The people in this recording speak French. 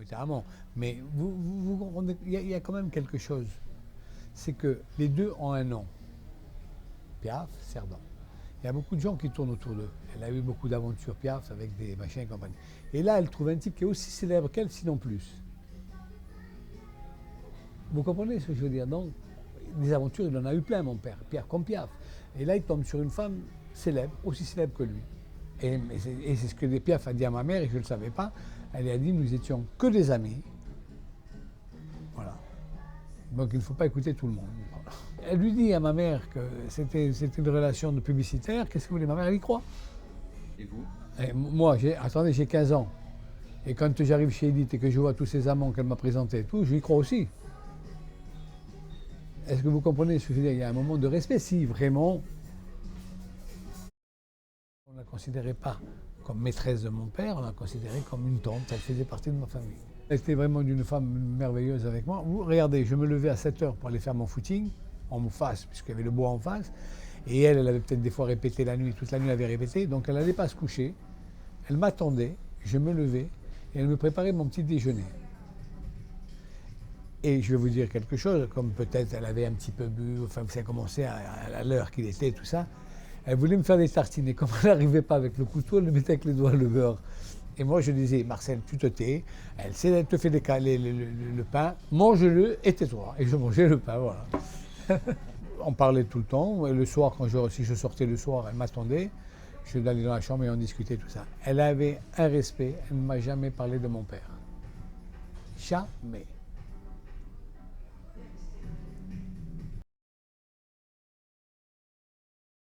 évidemment. Mais vous comprenez, il y a quand même quelque chose. C'est que les deux ont un nom. Piaf, Cerdan. Il y a beaucoup de gens qui tournent autour d'eux. Elle a eu beaucoup d'aventures, Piaf, avec des machins et compagnie. Et là, elle trouve un type qui est aussi célèbre qu'elle, sinon plus. Vous comprenez ce que je veux dire? Donc, des aventures, il en a eu plein, mon père, Pierre comme Piaf. Et là, il tombe sur une femme célèbre, aussi célèbre que lui. Et c'est ce que Piaf a dit à ma mère, et je ne le savais pas. Elle lui a dit, nous étions que des amis. Voilà. Donc, il ne faut pas écouter tout le monde. Voilà. Elle lui dit à ma mère que c'était une relation de publicitaire. Qu'est-ce que vous voulez? Ma mère, elle y croit. Et vous? Et moi, attendez, j'ai 15 ans. Et quand j'arrive chez Edith et que je vois tous ces amants qu'elle m'a présentés et tout, j'y crois aussi. Est-ce que vous comprenez ce que je veux dire? Il y a un moment de respect. Si vraiment, on ne la considérait pas comme maîtresse de mon père, on la considérait comme une tante. Elle faisait partie de ma famille. Elle était vraiment une femme merveilleuse avec moi. Vous regardez, je me levais à 7 heures pour aller faire mon footing, en face, puisqu'il y avait le bois en face. Et elle avait peut-être des fois répété la nuit, toute la nuit elle avait répété. Donc elle n'allait pas se coucher. Elle m'attendait, je me levais et elle me préparait mon petit déjeuner. Et je vais vous dire quelque chose, comme peut-être elle avait un petit peu bu, enfin ça commençait à l'heure qu'il était, tout ça. Elle voulait me faire des tartines et comme elle n'arrivait pas avec le couteau, elle le mettait avec les doigts le beurre. Et moi je disais, Marcel, tu te tais, elle te fait le pain, mange-le et tais-toi. Et je mangeais le pain, voilà. On parlait tout le temps. Le soir, si je sortais le soir, elle m'attendait. Je allais dans la chambre et on discutait tout ça. Elle avait un respect, elle ne m'a jamais parlé de mon père. Jamais.